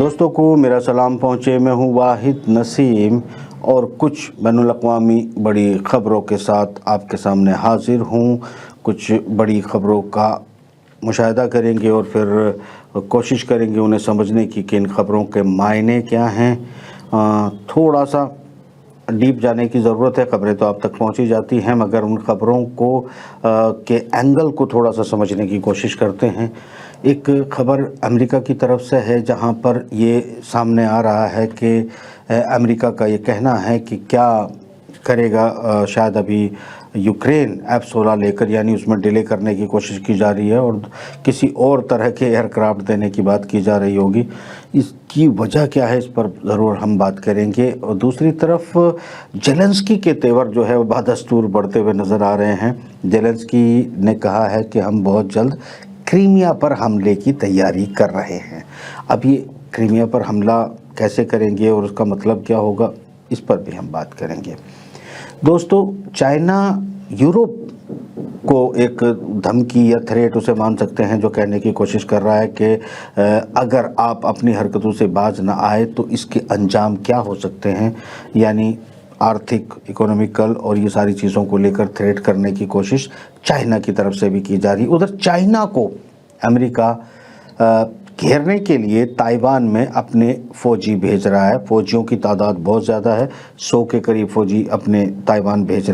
दोस्तों को मेरा सलाम पहुँचे। मैं हूँ वाहिद नसीम और कुछ बैनुल-अक़वामी बड़ी ख़बरों के साथ आपके सामने हाज़िर हूँ। कुछ बड़ी ख़बरों का मुशाहिदा करेंगे और फिर कोशिश करेंगे उन्हें समझने की कि इन ख़बरों के मायने क्या हैं। थोड़ा सा डीप जाने की ज़रूरत है। ख़बरें तो आप तक पहुँची जाती हैं, मगर उन ख़बरों को के एंगल को थोड़ा सा समझने की कोशिश करते हैं। एक ख़बर अमेरिका की तरफ से है, जहां पर ये सामने आ रहा है कि अमेरिका का ये कहना है कि क्या करेगा, शायद अभी यूक्रेन F-16 लेकर, यानी उसमें डिले करने की कोशिश की जा रही है और किसी और तरह के एयरक्राफ्ट देने की बात की जा रही होगी। इसकी वजह क्या है, इस पर ज़रूर हम बात करेंगे। और दूसरी तरफ ज़ेलेंस्की के तेवर जो है वो बदस्तूर बढ़ते हुए नज़र आ रहे हैं। ज़ेलेंस्की ने कहा है कि हम बहुत जल्द क्रीमिया पर हमले की तैयारी कर रहे हैं। अब ये क्रीमिया पर हमला कैसे करेंगे और उसका मतलब क्या होगा, इस पर भी हम बात करेंगे। दोस्तों, चाइना यूरोप को एक धमकी या थ्रेट उसे मान सकते हैं, जो कहने की कोशिश कर रहा है कि अगर आप अपनी हरकतों से बाज ना आए तो इसके अंजाम क्या हो सकते हैं। यानी आर्थिक, इकोनॉमिकल और ये सारी चीज़ों को लेकर थ्रेट करने की कोशिश चाइना की तरफ से भी की जा रही। उधर चाइना को अमेरिका घेरने के लिए ताइवान में अपने फ़ौजी भेज रहा है। फ़ौजियों की तादाद बहुत ज़्यादा है, 100 के करीब फ़ौजी अपने ताइवान भेज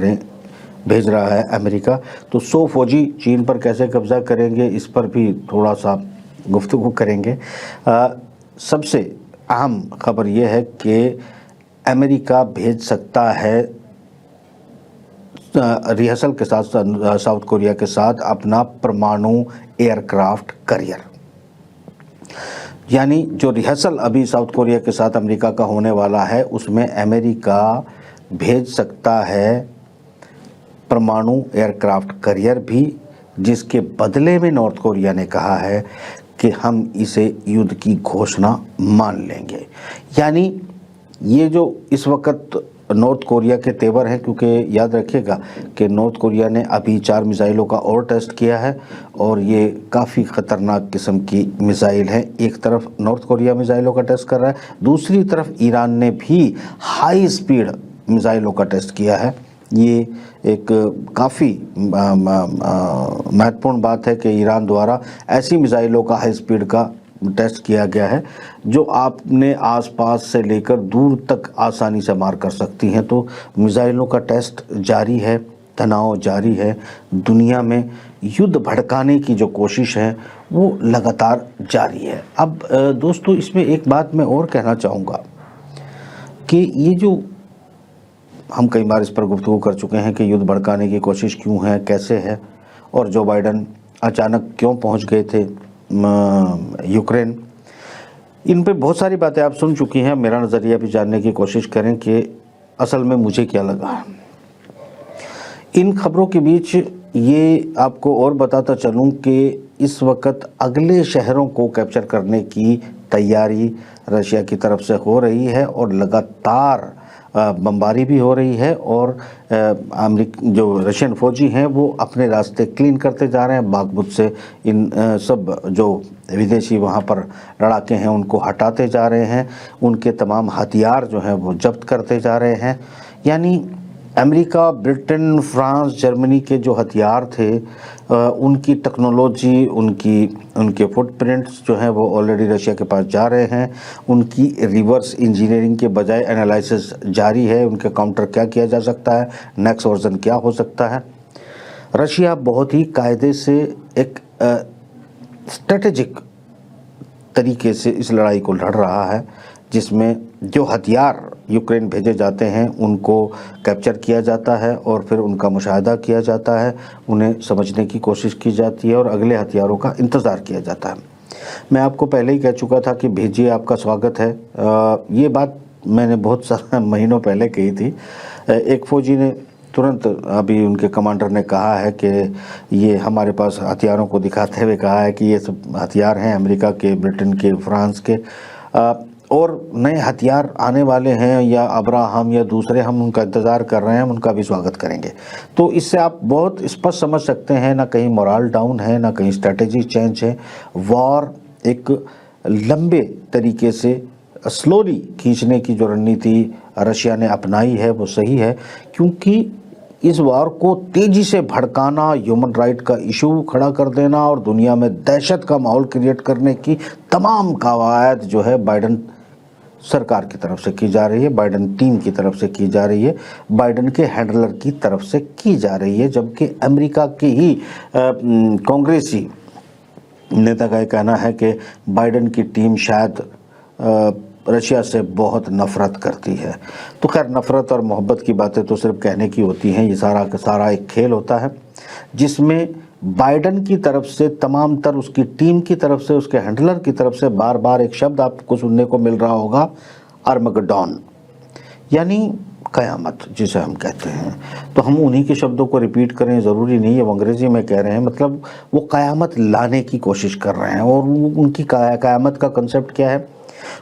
रहा है अमेरिका। तो 100 फ़ौजी चीन पर कैसे कब्ज़ा करेंगे, इस पर भी थोड़ा सा गुफ्तगू करेंगे। सबसे अहम खबर यह है कि अमेरिका भेज सकता है रिहर्सल के साथ साउथ कोरिया के साथ अपना परमाणु एयरक्राफ्ट करियर। यानी जो रिहर्सल अभी साउथ कोरिया के साथ अमेरिका का होने वाला है, उसमें अमेरिका भेज सकता है परमाणु एयरक्राफ्ट करियर भी, जिसके बदले में नॉर्थ कोरिया ने कहा है कि हम इसे युद्ध की घोषणा मान लेंगे। यानी ये जो इस वक्त नॉर्थ कोरिया के तेवर हैं, क्योंकि याद रखिएगा कि नॉर्थ कोरिया ने अभी 4 मिसाइलों का और टेस्ट किया है और ये काफ़ी ख़तरनाक किस्म की मिसाइल है। एक तरफ नॉर्थ कोरिया मिसाइलों का टेस्ट कर रहा है, दूसरी तरफ ईरान ने भी हाई स्पीड मिसाइलों का टेस्ट किया है। ये एक काफ़ी महत्वपूर्ण बात है कि ईरान द्वारा ऐसी मिसाइलों का हाई स्पीड का टेस्ट किया गया है जो आपने आसपास से लेकर दूर तक आसानी से मार कर सकती हैं। तो मिसाइलों का टेस्ट जारी है, तनाव जारी है, दुनिया में युद्ध भड़काने की जो कोशिश है वो लगातार जारी है। अब दोस्तों, इसमें एक बात मैं और कहना चाहूँगा कि ये जो हम कई बार इस पर गुफ्तगू कर चुके हैं कि युद्ध भड़काने की कोशिश क्यों है, कैसे है, और जो बाइडन अचानक क्यों पहुँच गए थे यूक्रेन, इन पे बहुत सारी बातें आप सुन चुकी हैं। मेरा नज़रिया भी जानने की कोशिश करें कि असल में मुझे क्या लगा। इन खबरों के बीच ये आपको और बताता चलूं कि इस वक्त अगले शहरों को कैप्चर करने की तैयारी रशिया की तरफ से हो रही है और लगातार बमबारी भी हो रही है और जो रशियन फ़ौजी हैं वो अपने रास्ते क्लीन करते जा रहे हैं। बागमुद से इन सब जो विदेशी वहाँ पर लड़ाके हैं उनको हटाते जा रहे हैं, उनके तमाम हथियार जो हैं वो जब्त करते जा रहे हैं। यानी अमेरिका, ब्रिटेन, फ्रांस, जर्मनी के जो हथियार थे, उनकी टेक्नोलॉजी, उनके फुटप्रिंट्स जो हैं वो ऑलरेडी रशिया के पास जा रहे हैं। उनकी रिवर्स इंजीनियरिंग के बजाय एनालिसिस जारी है, उनके काउंटर क्या किया जा सकता है, नेक्स्ट वर्जन क्या हो सकता है। रशिया बहुत ही कायदे से एक स्ट्रेटेजिक तरीके से इस लड़ाई को लड़ रहा है, जिसमें जो हथियार यूक्रेन भेजे जाते हैं उनको कैप्चर किया जाता है और फिर उनका मुशाहिदा किया जाता है, उन्हें समझने की कोशिश की जाती है और अगले हथियारों का इंतज़ार किया जाता है। मैं आपको पहले ही कह चुका था कि भेजिए, आपका स्वागत है। ये बात मैंने बहुत सारे महीनों पहले कही थी। एक फ़ौजी ने तुरंत, अभी उनके कमांडर ने कहा है कि ये हमारे पास हथियारों को दिखाते हुए कहा है कि ये सब हथियार हैं अमेरिका के, ब्रिटेन के, फ्रांस के, और नए हथियार आने वाले हैं या अब्राहम या दूसरे, हम उनका इंतज़ार कर रहे हैं, हम उनका भी स्वागत करेंगे। तो इससे आप बहुत स्पष्ट समझ सकते हैं, ना कहीं मोरल डाउन है, ना कहीं स्ट्रेटजी चेंज है। वॉर एक लंबे तरीके से स्लोली खींचने की जो रणनीति रशिया ने अपनाई है वो सही है, क्योंकि इस वार को तेजी से भड़काना, ह्यूमन राइट का इशू खड़ा कर देना और दुनिया में दहशत का माहौल क्रिएट करने की तमाम कवायद जो है बाइडेन सरकार की तरफ से की जा रही है, बाइडेन टीम की तरफ से की जा रही है, बाइडेन के हैंडलर की तरफ से की जा रही है। जबकि अमेरिका के ही कांग्रेसी नेता का कहना है कि बाइडेन की टीम शायद रशिया से बहुत नफरत करती है। तो खैर, नफरत और मोहब्बत की बातें तो सिर्फ कहने की होती हैं, ये सारा का सारा एक खेल होता है जिसमें बाइडेन की तरफ से तमाम तर उसकी टीम की तरफ से, उसके हैंडलर की तरफ से बार बार एक शब्द आपको सुनने को मिल रहा होगा, आर्मगेडोन, यानी क़यामत जिसे हम कहते हैं। तो हम उन्हीं के शब्दों को रिपीट करें, ज़रूरी नहीं है वो अंग्रेज़ी में कह रहे हैं, मतलब वो क़यामत लाने की कोशिश कर रहे हैं। और उनकी क़यामत का कंसेप्ट क्या है,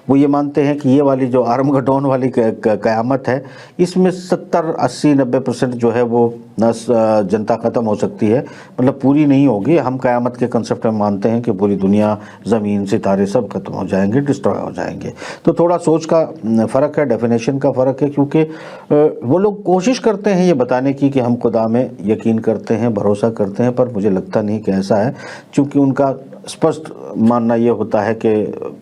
वो ये मानते हैं कि ये वाली जो आर्मगेडोन वाली क़यामत है, इसमें 70, 80, 90% जो है वो जनता ख़त्म हो सकती है, मतलब पूरी नहीं होगी। हम क़यामत के कंसेप्ट में मानते हैं कि पूरी दुनिया, ज़मीन, सितारे सब खत्म हो जाएंगे, डिस्ट्रॉय हो जाएंगे। तो थोड़ा सोच का फ़र्क है, डेफिनेशन का फ़र्क है, क्योंकि वो लोग कोशिश करते हैं ये बताने की कि हम खुदा में यकीन करते हैं, भरोसा करते हैं, पर मुझे लगता नहीं कि ऐसा है, क्योंकि उनका स्पष्ट मानना ये होता है कि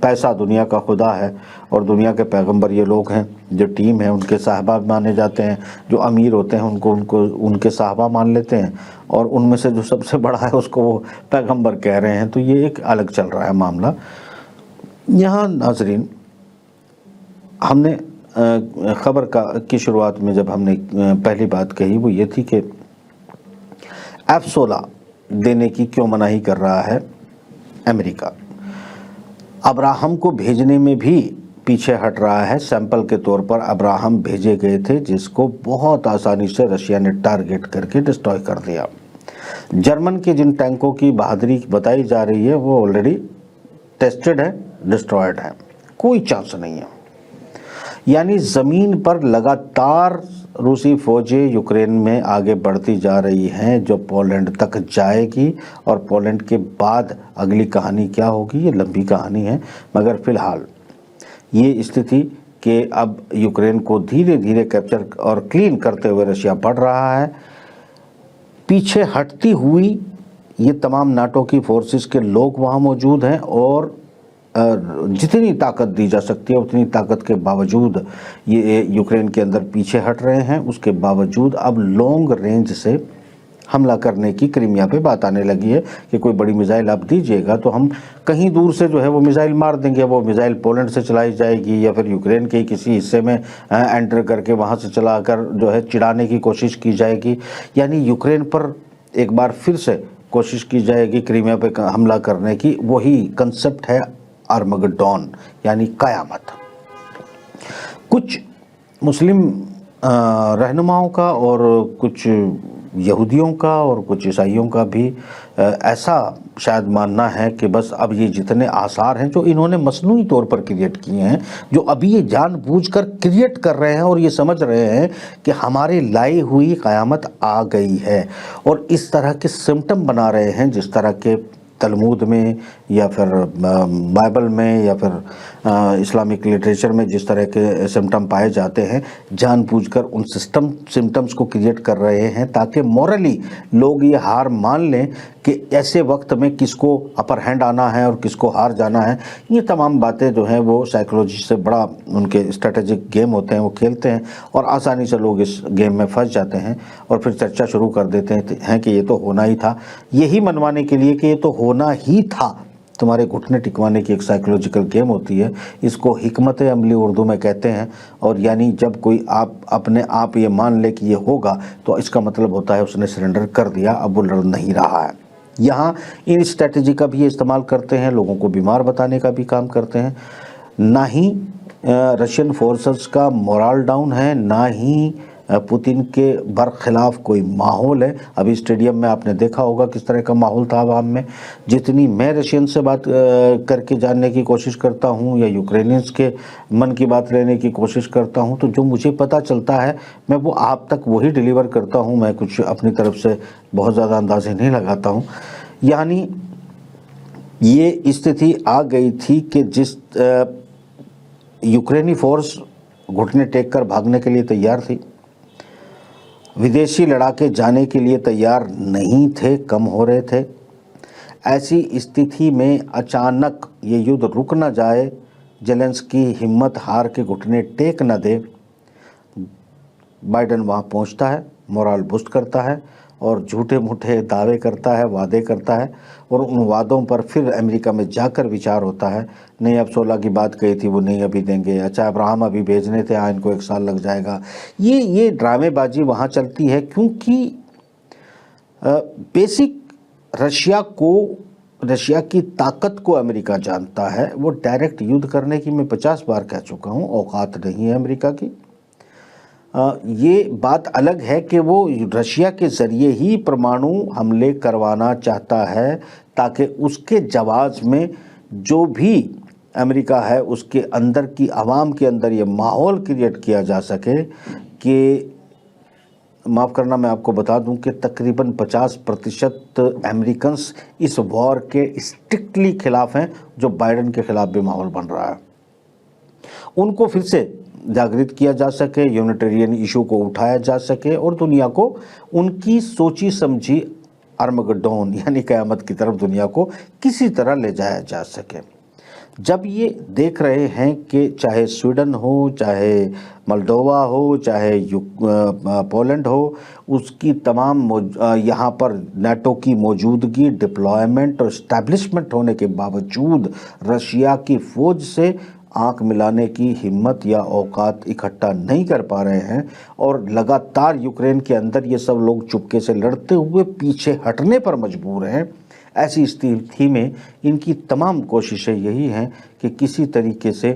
पैसा दुनिया का खुदा है और दुनिया के पैगंबर ये लोग हैं। जो टीम है उनके साहबा माने जाते हैं, जो अमीर होते हैं उनको उनके साहबा मान लेते हैं, और उनमें से जो सबसे बड़ा है उसको वो पैगंबर कह रहे हैं। तो ये एक अलग चल रहा है मामला। यहाँ नाजरीन, हमने ख़बर की शुरुआत में जब हमने पहली बात कही वो ये थी कि F-16 देने की क्यों मनाही कर रहा है अमेरिका। अब्राहम को भेजने में भी पीछे हट रहा है। सैंपल के तौर पर अब्राहम भेजे गए थे, जिसको बहुत आसानी से रशिया ने टारगेट करके डिस्ट्रॉय कर दिया। जर्मन के जिन टैंकों की बहादुरी बताई जा रही है वो ऑलरेडी टेस्टेड है, डिस्ट्रॉयड है, कोई चांस नहीं है। यानी ज़मीन पर लगातार रूसी फौजें यूक्रेन में आगे बढ़ती जा रही हैं, जो पोलैंड तक जाएगी, और पोलैंड के बाद अगली कहानी क्या होगी ये लंबी कहानी है। मगर फ़िलहाल ये स्थिति कि अब यूक्रेन को धीरे धीरे कैप्चर और क्लीन करते हुए रशिया बढ़ रहा है, पीछे हटती हुई ये तमाम नाटो की फोर्सेस के लोग वहाँ मौजूद हैं, और जितनी ताकत दी जा सकती है उतनी ताकत के बावजूद ये यूक्रेन के अंदर पीछे हट रहे हैं। उसके बावजूद अब लॉन्ग रेंज से हमला करने की क्रीमिया पे बात आने लगी है कि कोई बड़ी मिसाइल आप दीजिएगा तो हम कहीं दूर से जो है वो मिसाइल मार देंगे। वो मिसाइल पोलैंड से चलाई जाएगी या फिर यूक्रेन के किसी हिस्से में एंटर करके वहाँ से चलाकर जो है चिढ़ाने की कोशिश की जाएगी। यानी यूक्रेन पर एक बार फिर से कोशिश की जाएगी क्रीमिया पे हमला करने की। वही कंसेप्ट है आर्मगेडोन, यानी क़यामत। कुछ मुस्लिम रहनुमाओं का और कुछ यहूदियों का और कुछ ईसाइयों का भी ऐसा शायद मानना है कि बस अब ये जितने आसार हैं जो इन्होंने मसनूई तौर पर क्रिएट किए हैं, जो अभी ये जानबूझकर क्रिएट कर रहे हैं और ये समझ रहे हैं कि हमारी लाई हुई क़यामत आ गई है, और इस तरह के सिम्टम बना रहे हैं जिस तरह के तलमूद में या फिर बाइबल में या फिर इस्लामिक लिटरेचर में जिस तरह के सिम्टम पाए जाते हैं, जानबूझकर उन सिम्टम्स को क्रिएट कर रहे हैं ताकि मॉरली लोग ये हार मान लें कि ऐसे वक्त में किसको अपर हैंड आना है और किसको हार जाना है। ये तमाम बातें जो हैं वो साइकोलॉजी से बड़ा उनके स्ट्रेटेजिक गेम होते हैं, वो खेलते हैं और आसानी से लोग इस गेम में फंस जाते हैं और फिर चर्चा शुरू कर देते हैं कि ये तो होना ही था, यही मनवाने के लिए कि ये तो होना ही था। तुम्हारे घुटने टिकवाने की एक साइकोलॉजिकल गेम होती है, इसको हिकमत अमली उर्दू में कहते हैं। और यानी जब कोई आप अपने आप ये मान ले कि ये होगा तो इसका मतलब होता है उसने सरेंडर कर दिया, अब वो लड़ नहीं रहा है। यहाँ इन स्ट्रेटजी का भी इस्तेमाल करते हैं, लोगों को बीमार बताने का भी काम करते हैं। ना ही रशियन फोर्सेस का मोरल डाउन है, ना ही पुतिन के बरखिलाफ कोई माहौल है। अभी स्टेडियम में आपने देखा होगा किस तरह का माहौल था आवाम में। जितनी मैं रशियन से बात करके जानने की कोशिश करता हूँ या यूक्रेनियंस के मन की बात लेने की कोशिश करता हूँ, तो जो मुझे पता चलता है मैं वो आप तक वही डिलीवर करता हूँ। मैं कुछ अपनी तरफ से बहुत ज़्यादा अंदाज़े नहीं लगाता हूँ। यानी ये स्थिति आ गई थी कि जिस यूक्रेनी फोर्स घुटने टेक कर भागने के लिए तैयार थी, विदेशी लड़ाके जाने के लिए तैयार नहीं थे, कम हो रहे थे। ऐसी स्थिति में अचानक ये युद्ध रुक न जाए, जेलेंस्की हिम्मत हार के घुटने टेक न दे, बाइडेन वहाँ पहुँचता है, मोराल बूस्ट करता है और झूठे मूठे दावे करता है, वादे करता है, और उन वादों पर फिर अमेरिका में जाकर विचार होता है। नहीं, अब 16 की बात कही थी वो नहीं अभी देंगे, अच्छा अब्राहम अभी भेजने थे, हाँ इनको 1 साल लग जाएगा। ये ड्रामेबाजी वहाँ चलती है क्योंकि बेसिक रशिया की ताकत को अमेरिका जानता है। वो डायरेक्ट युद्ध करने की मैं 50 बार कह चुका हूँ, औकात नहीं है अमेरिका की। ये बात अलग है कि वो रशिया के ज़रिए ही परमाणु हमले करवाना चाहता है ताकि उसके जवाब में जो भी अमेरिका है उसके अंदर की आवाम के अंदर ये माहौल क्रिएट किया जा सके कि, माफ़ करना मैं आपको बता दूं कि तकरीबन 50% अमेरिकन्स इस वॉर के स्ट्रिक्टली खिलाफ हैं, जो बाइडेन के खिलाफ भी माहौल बन रहा है। उनको फिर से जागृत किया जा सके, यूनिटेरियन इशू को उठाया जा सके और दुनिया को उनकी सोची समझी आर्मगेडोन यानी क़यामत की तरफ दुनिया को किसी तरह ले जाया जा सके। जब ये देख रहे हैं कि चाहे स्वीडन हो, चाहे मोल्डोवा हो, चाहे पोलैंड हो, उसकी तमाम यहाँ पर नाटो की मौजूदगी, डिप्लॉयमेंट और इस्टेब्लिशमेंट होने के बावजूद रशिया की फ़ौज से आंख मिलाने की हिम्मत या औकात इकट्ठा नहीं कर पा रहे हैं और लगातार यूक्रेन के अंदर ये सब लोग चुपके से लड़ते हुए पीछे हटने पर मजबूर हैं। ऐसी स्थिति में इनकी तमाम कोशिशें यही हैं कि किसी तरीके से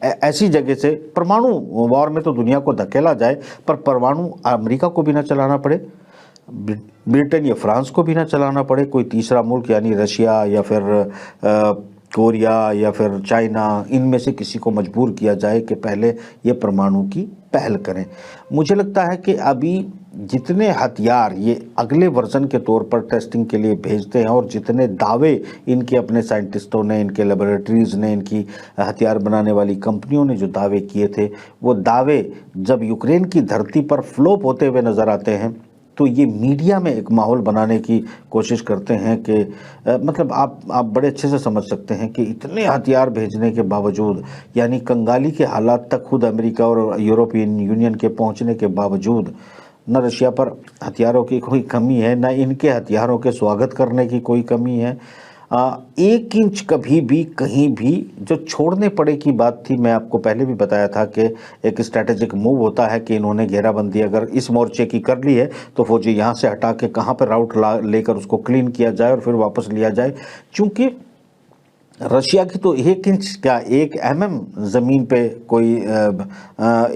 ऐसी जगह से परमाणु वॉर में तो दुनिया को धकेला जाए, पर परमाणु अमेरिका को भी ना चलाना पड़े, ब्रिटेन या फ्रांस को भी ना चलाना पड़े, कोई तीसरा मुल्क यानी रशिया या फिर कोरिया या फिर चाइना, इनमें से किसी को मजबूर किया जाए कि पहले ये परमाणु की पहल करें। मुझे लगता है कि अभी जितने हथियार ये अगले वर्जन के तौर पर टेस्टिंग के लिए भेजते हैं और जितने दावे इनके अपने साइंटिस्टों ने, इनके लेबोरेटरीज़ ने, इनकी हथियार बनाने वाली कंपनियों ने जो दावे किए थे, वो दावे जब यूक्रेन की धरती पर फ्लॉप होते हुए नज़र आते हैं तो ये मीडिया में एक माहौल बनाने की कोशिश करते हैं कि मतलब आप बड़े अच्छे से समझ सकते हैं कि इतने हथियार भेजने के बावजूद, यानी कंगाली के हालात तक खुद अमेरिका और यूरोपियन यूनियन के पहुंचने के बावजूद न रशिया पर हथियारों की कोई कमी है, न इनके हथियारों के स्वागत करने की कोई कमी है। 1 इंच कभी भी कहीं भी जो छोड़ने पड़े की बात थी, मैं आपको पहले भी बताया था कि एक स्ट्रैटेजिक मूव होता है कि इन्होंने घेराबंदी अगर इस मोर्चे की कर ली है तो फौजी यहाँ से हटा के कहाँ पर राउट लेकर उसको क्लीन किया जाए और फिर वापस लिया जाए। चूँकि रशिया की तो 1 इंच क्या 1 mm ज़मीन पे कोई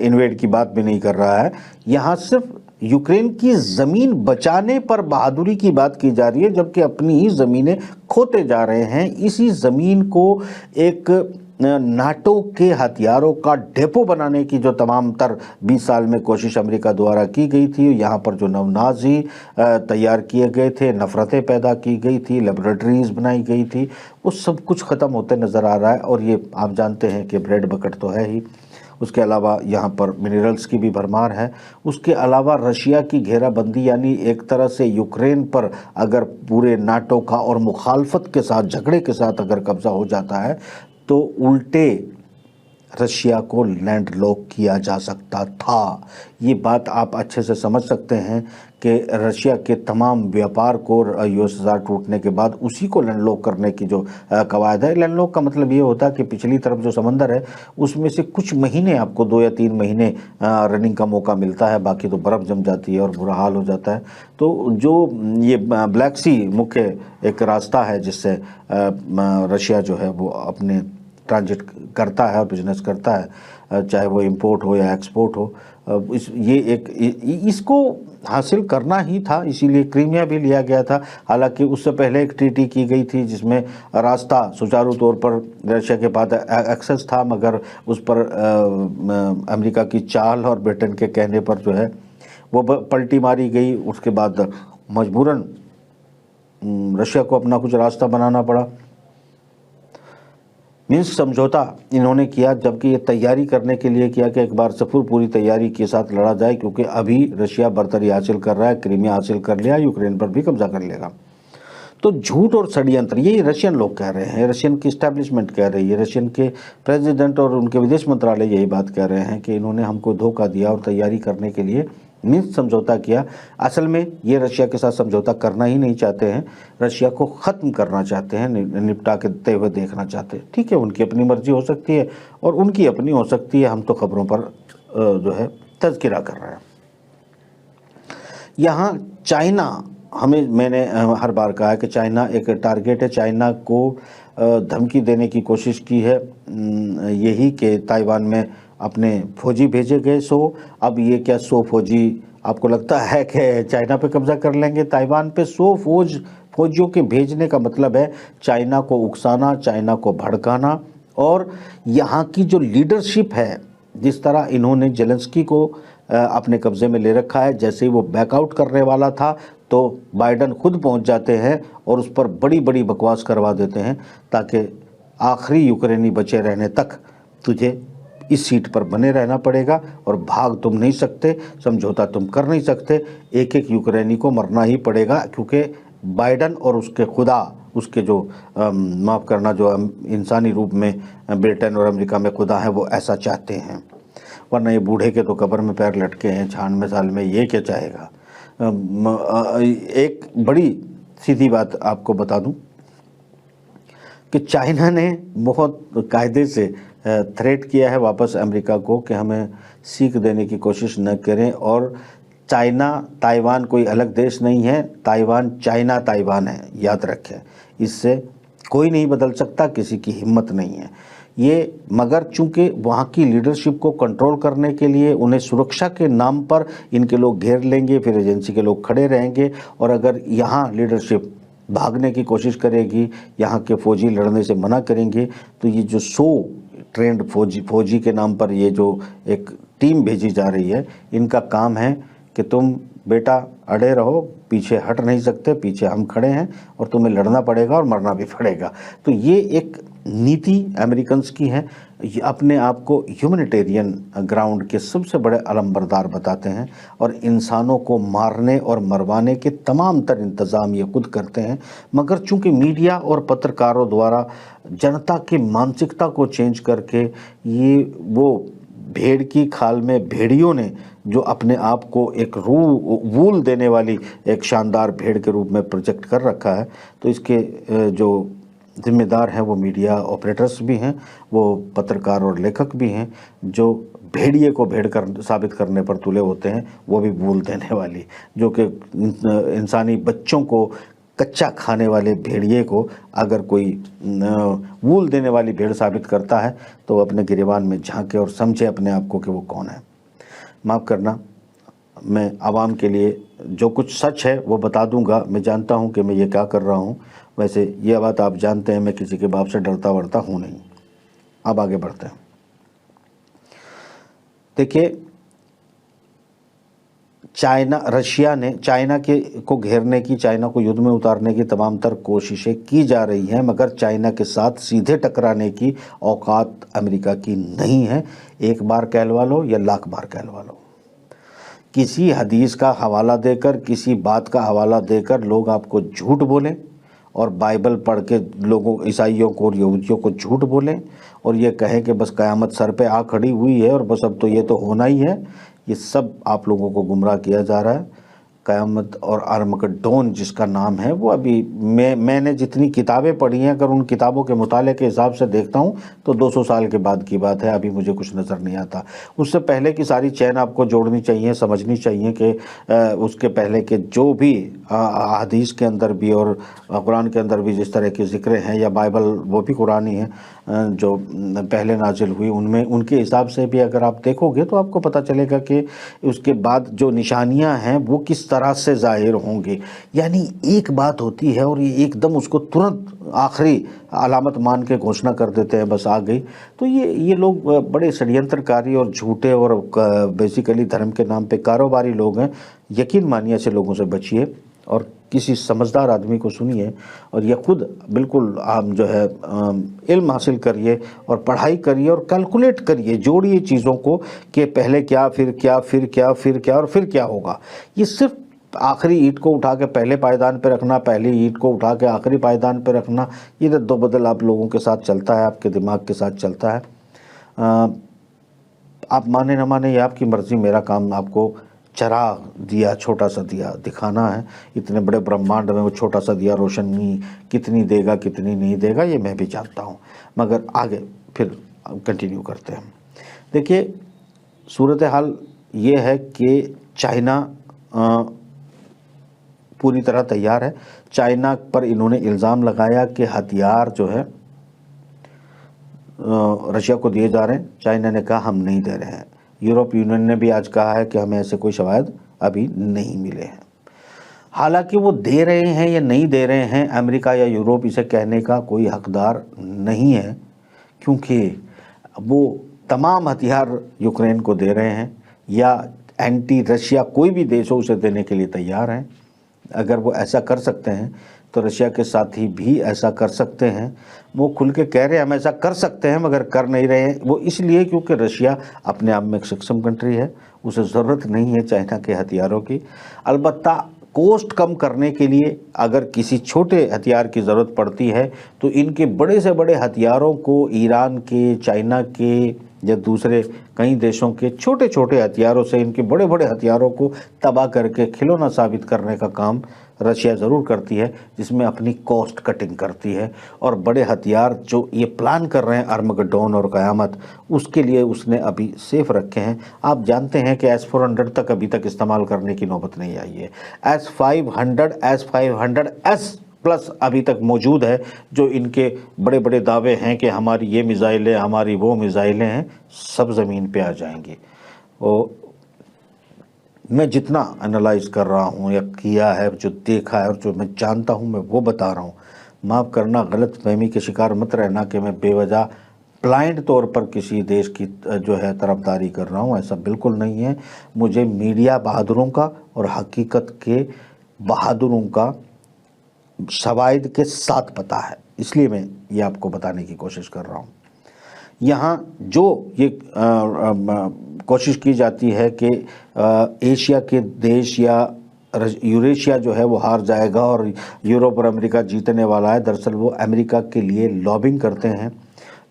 इन्वेड की बात भी नहीं कर रहा है, यहाँ सिर्फ यूक्रेन की ज़मीन बचाने पर बहादुरी की बात की जा रही है, जबकि अपनी ही ज़मीनें खोते जा रहे हैं। इसी ज़मीन को एक नाटो के हथियारों का डेपो बनाने की जो तमाम तर 20 साल में कोशिश अमेरिका द्वारा की गई थी, यहाँ पर जो नवनाजी तैयार किए गए थे, नफ़रतें पैदा की गई थी, लेबोरेटरीज़ बनाई गई थी, वो सब कुछ ख़त्म होते नज़र आ रहा है। और ये आप जानते हैं कि ब्रेड बकेट तो है ही, उसके अलावा यहाँ पर मिनरल्स की भी भरमार है। उसके अलावा रशिया की घेराबंदी यानी एक तरह से यूक्रेन पर अगर पूरे नाटो का और मुखालफत के साथ, झगड़े के साथ अगर कब्ज़ा हो जाता है तो उल्टे रशिया को लैंडलॉक किया जा सकता था। ये बात आप अच्छे से समझ सकते हैं कि रशिया के तमाम व्यापार को USSR टूटने के बाद उसी को लैंडलॉक करने की जो कवायद है। लैंडलॉक का मतलब ये होता है कि पिछली तरफ जो समंदर है उसमें से कुछ महीने आपको 2 या 3 महीने रनिंग का मौका मिलता है, बाकी तो बर्फ़ जम जाती है और बुरा हाल हो जाता है। तो जो ये ब्लैक सी मुख्य एक रास्ता है जिससे रशिया जो है वो अपने ट्रांजिट करता है और बिजनेस करता है, चाहे वो इंपोर्ट हो या एक्सपोर्ट हो, इसको हासिल करना ही था, इसीलिए क्रीमिया भी लिया गया था। हालांकि उससे पहले एक ट्रीटी की गई थी जिसमें रास्ता सुचारू तौर पर रशिया के पास एक्सेस था, मगर उस पर अमेरिका की चाल और ब्रिटेन के कहने पर जो है वो पलटी मारी गई। उसके बाद मजबूरन रशिया को अपना कुछ रास्ता बनाना पड़ा। मिन्स्क समझौता इन्होंने किया, जबकि ये तैयारी करने के लिए किया कि एक बार से पूरी तैयारी के साथ लड़ा जाए, क्योंकि अभी रशिया बर्तरी हासिल कर रहा है, क्रीमिया हासिल कर लिया, यूक्रेन पर भी कब्जा कर लेगा। तो झूठ और षड्यंत्र ये रशियन लोग कह रहे हैं, रशियन की इस्टेब्लिशमेंट कह रही है, रशियन के प्रेसिडेंट और उनके विदेश मंत्रालय यही बात कह रहे हैं कि इन्होंने हमको धोखा दिया और तैयारी करने के लिए मिन्स्क समझौता किया। असल में ये रशिया के साथ समझौता करना ही नहीं चाहते हैं, रशिया को ख़त्म करना चाहते हैं, निपटा के देते हुए देखना चाहते हैं। ठीक है, उनकी अपनी मर्जी हो सकती है और उनकी अपनी हो सकती है, हम तो खबरों पर जो है तज़किरा कर रहे हैं। यहाँ चाइना, मैंने हर बार कहा है कि चाइना एक टारगेट है, चाइना को धमकी देने की कोशिश की है यही कि ताइवान में अपने फौजी भेजे गए 100। अब ये क्या 100 फौजी आपको लगता है कि चाइना पे कब्जा कर लेंगे? ताइवान पे 100 फौजियों के भेजने का मतलब है चाइना को उकसाना, चाइना को भड़काना। और यहाँ की जो लीडरशिप है, जिस तरह इन्होंने जेलेंस्की को अपने कब्जे में ले रखा है, जैसे ही वो बैकआउट करने वाला था तो बाइडन खुद पहुंच जाते हैं और उस पर बड़ी बड़ी बकवास करवा देते हैं ताकि आखिरी यूक्रेनी बचे रहने तक तुझे इस सीट पर बने रहना पड़ेगा और भाग तुम नहीं सकते, समझौता तुम कर नहीं सकते, एक एक यूक्रेनी को मरना ही पड़ेगा, क्योंकि बाइडन और उसके खुदा, उसके जो माफ़ करना, जो इंसानी रूप में ब्रिटेन और अमेरिका में खुदा है, वो ऐसा चाहते हैं। वरना ये बूढ़े के तो कब्र में पैर लटके हैं 96 साल में, ये क्या चाहेगा। एक बड़ी सीधी बात आपको बता दूं कि चाइना ने बहुत कायदे से थ्रेट किया है वापस अमेरिका को कि हमें सीख देने की कोशिश न करें। और चाइना ताइवान कोई अलग देश नहीं है, ताइवान चाइना ताइवान है, याद रखें। इससे कोई नहीं बदल सकता, किसी की हिम्मत नहीं है ये। मगर चूंकि वहाँ की लीडरशिप को कंट्रोल करने के लिए उन्हें सुरक्षा के नाम पर इनके लोग घेर लेंगे, फिर एजेंसी के लोग खड़े रहेंगे। और अगर यहाँ लीडरशिप भागने की कोशिश करेगी, यहाँ के फौजी लड़ने से मना करेंगे, तो ये जो 100 ट्रेंड फौजी के नाम पर ये जो एक टीम भेजी जा रही है, इनका काम है कि तुम बेटा अड़े रहो, पीछे हट नहीं सकते, पीछे हम खड़े हैं और तुम्हें लड़ना पड़ेगा और मरना भी पड़ेगा। तो ये एक नीति अमेरिकन्स की है, ये अपने आप को ह्यूमैनिटेरियन ग्राउंड के सबसे बड़े अलंबरदार बताते हैं और इंसानों को मारने और मरवाने के तमाम तर इंतज़ाम ये खुद करते हैं। मगर चूंकि मीडिया और पत्रकारों द्वारा जनता की मानसिकता को चेंज करके ये वो भेड़ की खाल में भेड़ियों ने जो अपने आप को एक वूल देने वाली एक शानदार भेड़ के रूप में प्रोजेक्ट कर रखा है, तो इसके जो जिम्मेदार हैं वो मीडिया ऑपरेटर्स भी हैं, वो पत्रकार और लेखक भी हैं, जो भेड़िए को भेड़ कर साबित करने पर तुले होते हैं, वो भी वूल देने वाली, जो कि इंसानी बच्चों को कच्चा खाने वाले भेड़िए को अगर कोई वूल देने वाली भेड़ साबित करता है तो वो अपने गिरेबान में झांके और समझे अपने आप को कि वो कौन है। माफ़ करना, मैं आवाम के लिए जो कुछ सच है वो बता दूंगा। मैं जानता हूं कि मैं ये क्या कर रहा हूं, वैसे ये बात आप जानते हैं, मैं किसी के बाप से डरता वरता हूं नहीं। अब आगे बढ़ते हैं। देखिए, रशिया ने चाइना को घेरने की, चाइना को युद्ध में उतारने की तमाम तर कोशिशें की जा रही हैं, मगर चाइना के साथ सीधे टकराने की औकात अमेरिका की नहीं है। एक बार कहलवा लो या लाख बार कहलवा लो, किसी हदीस का हवाला देकर, किसी बात का हवाला देकर लोग आपको झूठ बोलें और बाइबल पढ़ के लोगों, ईसाइयों को और यहूदियों को झूठ बोलें और ये कहें कि बस क़यामत सर पे आ खड़ी हुई है और बस अब तो ये तो होना ही है। ये सब आप लोगों को गुमराह किया जा रहा है। क़यामत और आर्मगेडोन जिसका नाम है, वो अभी मैंने जितनी किताबें पढ़ी हैं, अगर उन किताबों के मुताले के हिसाब से देखता हूँ तो 200 साल के बाद की बात है, अभी मुझे कुछ नज़र नहीं आता। उससे पहले की सारी चैन आपको जोड़नी चाहिए, समझनी चाहिए कि उसके पहले के जो भी हदीस के अंदर भी और कुरान के अंदर भी जिस तरह के ज़िक्र हैं, या बाइबल वो भी कुरानी है जो पहले नाजिल हुई, उनमें उनके हिसाब से भी अगर आप देखोगे तो आपको पता चलेगा कि उसके बाद जो निशानियां हैं वो किस तरह से ज़ाहिर होंगी। यानी एक बात होती है और ये एकदम उसको तुरंत आखिरी अलामत मान के घोषणा कर देते हैं, बस आ गई। तो ये लोग बड़े षड्यंत्रकारी और झूठे और बेसिकली धर्म के नाम पे कारोबारी लोग हैं। यकीन मानिए ऐसे लोगों से बचिए और किसी समझदार आदमी को सुनिए और ये खुद बिल्कुल आप जो है इल्म हासिल करिए और पढ़ाई करिए और कैलकुलेट करिए, जोड़िए चीज़ों को कि पहले क्या, फिर क्या, फिर क्या, फिर क्या और फिर क्या होगा। ये सिर्फ आखिरी ईंट को उठा के पहले पायदान पे रखना, पहली ईंट को उठा के आखिरी पायदान पे रखना, ये दो बदल आप लोगों के साथ चलता है, आपके दिमाग के साथ चलता है। आप माने न माने ये आपकी मर्ज़ी, मेरा काम आपको चराग दिया, छोटा सा दिया दिखाना है। इतने बड़े ब्रह्मांड में वो छोटा सा दिया रोशनी कितनी देगा कितनी नहीं देगा ये मैं भी जानता हूँ, मगर आगे फिर कंटिन्यू करते हैं। देखिए सूरत हाल ये है कि चाइना पूरी तरह तैयार है। चाइना पर इन्होंने इल्ज़ाम लगाया कि हथियार जो है रशिया को दिए जा रहे हैं। चाइना ने कहा हम नहीं दे रहे हैं। यूरोप यूनियन ने भी आज कहा है कि हमें ऐसे कोई शवायद अभी नहीं मिले हैं। हालांकि वो दे रहे हैं या नहीं दे रहे हैं, अमेरिका या यूरोप इसे कहने का कोई हकदार नहीं है, क्योंकि वो तमाम हथियार यूक्रेन को दे रहे हैं या एंटी रशिया कोई भी देश हो उसे देने के लिए तैयार हैं। अगर वो ऐसा कर सकते हैं तो रशिया के साथी भी ऐसा कर सकते हैं। वो खुल के कह रहे हैं हम ऐसा कर सकते हैं मगर कर नहीं रहे हैं। वो इसलिए क्योंकि रशिया अपने आप में एक सक्षम कंट्री है, उसे ज़रूरत नहीं है चाइना के हथियारों की। अलबत्ता कॉस्ट कम करने के लिए अगर किसी छोटे हथियार की ज़रूरत पड़ती है तो इनके बड़े से बड़े हथियारों को ईरान के, चाइना के या दूसरे कई देशों के छोटे छोटे हथियारों से इनके बड़े बड़े हथियारों को तबाह करके खिलौना साबित करने का काम रशिया ज़रूर करती है, जिसमें अपनी कॉस्ट कटिंग करती है। और बड़े हथियार जो ये प्लान कर रहे हैं आर्मगेडोन और क़यामत, उसके लिए उसने अभी सेफ रखे हैं। आप जानते हैं कि S-400 तक अभी तक इस्तेमाल करने की नौबत नहीं आई है। S-500, S-500S प्लस अभी तक मौजूद है, जो इनके बड़े बड़े दावे हैं कि हमारी ये मिज़ाइलें, हमारी वो मिज़ाइलें हैं, सब ज़मीन पे आ जाएंगी। और मैं जितना एनालाइज़ कर रहा हूँ या किया है, जो देखा है और जो मैं जानता हूँ मैं वो बता रहा हूँ। माफ़ करना, गलत फहमी के शिकार मत रहना कि मैं बेवजह ब्लाइंड तौर पर किसी देश की जो है तरफदारी कर रहा हूँ, ऐसा बिल्कुल नहीं है। मुझे मीडिया बहादुरों का और हकीकत के बहादुरों का शवाहिद के साथ पता है, इसलिए मैं ये आपको बताने की कोशिश कर रहा हूँ। यहाँ जो ये कोशिश की जाती है कि एशिया के देश या यूरेशिया जो है वो हार जाएगा और यूरोप और अमेरिका जीतने वाला है, दरअसल वो अमेरिका के लिए लॉबिंग करते हैं।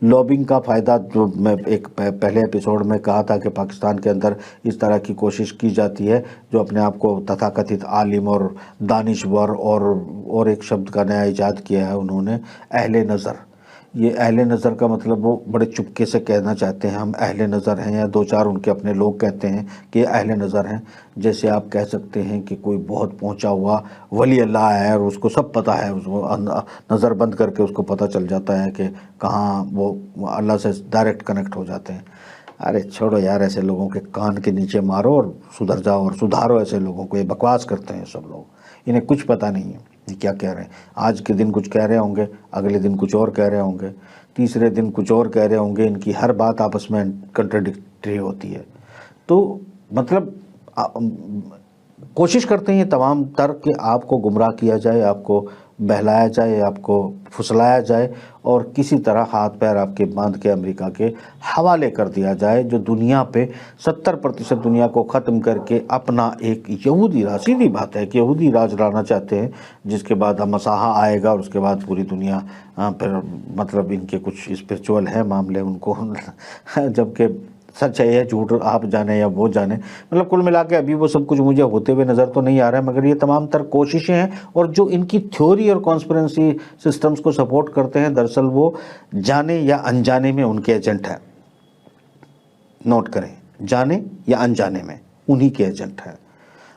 लॉबिंग का फ़ायदा जो मैं एक पहले एपिसोड में कहा था कि पाकिस्तान के अंदर इस तरह की कोशिश की जाती है, जो अपने आप को तथाकथित आलिम और दानिश्वर और एक शब्द का नया इजाद किया है उन्होंने, अहले नज़र। ये अहले नज़र का मतलब वो बड़े चुपके से कहना चाहते हैं हम अहले नज़र हैं, या दो चार उनके अपने लोग कहते हैं कि अहले नज़र हैं। जैसे आप कह सकते हैं कि कोई बहुत पहुंचा हुआ वली अल्लाह है और उसको सब पता है, उसको नज़र बंद करके उसको पता चल जाता है कि कहाँ वो अल्लाह से डायरेक्ट कनेक्ट हो जाते हैं। अरे छोड़ो यार, ऐसे लोगों के कान के नीचे मारो और सुधर जाओ और सुधारो ऐसे लोगों को। ये बकवास करते हैं सब लोग, इन्हें कुछ पता नहीं है ये क्या कह रहे हैं। आज के दिन कुछ कह रहे होंगे, अगले दिन कुछ और कह रहे होंगे, तीसरे दिन कुछ और कह रहे होंगे। इनकी हर बात आपस में कंट्राडिक्टरी होती है। तो मतलब कोशिश करते हैं ये तमाम तर्क कि आपको गुमराह किया जाए, आपको बहलाया जाए, आपको फुसलाया जाए और किसी तरह हाथ पैर आपके बांध के अमेरिका के हवाले कर दिया जाए, जो दुनिया पे 70% दुनिया को ख़त्म करके अपना एक यहूदी राज, सीधी बात है कि यहूदी राज लाना चाहते हैं, जिसके बाद मसाहा आएगा और उसके बाद पूरी दुनिया फिर मतलब इनके कुछ स्पिरिचुअल है मामले उनको जबकि सच है या झूठ आप जाने या वो जाने। मतलब कुल मिला के अभी वो सब कुछ मुझे होते हुए नज़र तो नहीं आ रहा है, मगर ये तमाम तर कोशिशें हैं। और जो इनकी थ्योरी और कॉन्स्पिरेंसी सिस्टम्स को सपोर्ट करते हैं, दरअसल वो जाने या अनजाने में उनके एजेंट हैं। नोट करें, जाने या अनजाने में उन्हीं के एजेंट हैं।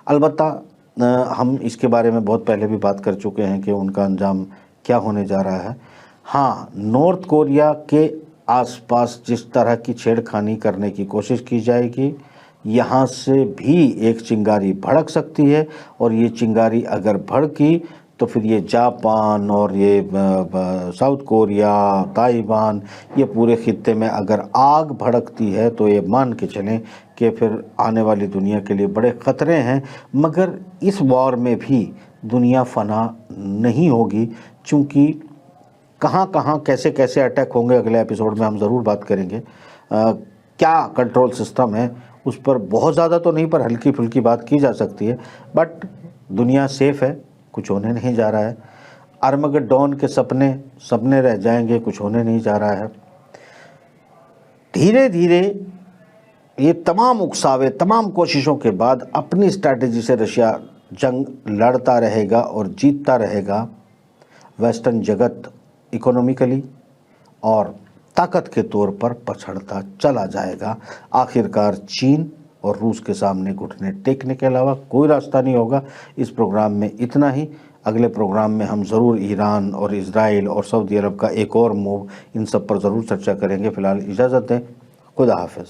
अलबत्ता हम इसके बारे में बहुत पहले भी बात कर चुके हैं कि उनका अंजाम क्या होने जा रहा है। हाँ, नॉर्थ कोरिया के आसपास जिस तरह की छेड़खानी करने की कोशिश की जाएगी, यहाँ से भी एक चिंगारी भड़क सकती है। और ये चिंगारी अगर भड़की तो फिर ये जापान और ये साउथ कोरिया, ताइवान, ये पूरे खित्ते में अगर आग भड़कती है तो ये मान के चलें कि फिर आने वाली दुनिया के लिए बड़े ख़तरे हैं। मगर इस वॉर में भी दुनिया फना नहीं होगी, क्योंकि कहाँ कहाँ कैसे कैसे अटैक होंगे अगले एपिसोड में हम ज़रूर बात करेंगे। क्या कंट्रोल सिस्टम है उस पर बहुत ज़्यादा तो नहीं, पर हल्की फुल्की बात की जा सकती है। बट दुनिया सेफ़ है, कुछ होने नहीं जा रहा है। आर्मगेडोन के सपने सपने रह जाएंगे, कुछ होने नहीं जा रहा है। धीरे धीरे ये तमाम उकसावे, तमाम कोशिशों के बाद अपनी स्ट्रैटेजी से रशिया जंग लड़ता रहेगा और जीतता रहेगा। वेस्टर्न जगत इकोनॉमिकली और ताकत के तौर पर पछड़ता चला जाएगा। आखिरकार चीन और रूस के सामने घुटने टेकने के अलावा कोई रास्ता नहीं होगा। इस प्रोग्राम में इतना ही। अगले प्रोग्राम में हम ज़रूर ईरान और इजराइल और सऊदी अरब का एक और मूव, इन सब पर ज़रूर चर्चा करेंगे। फ़िलहाल इजाज़त दें, खुदा हाफ़िज़।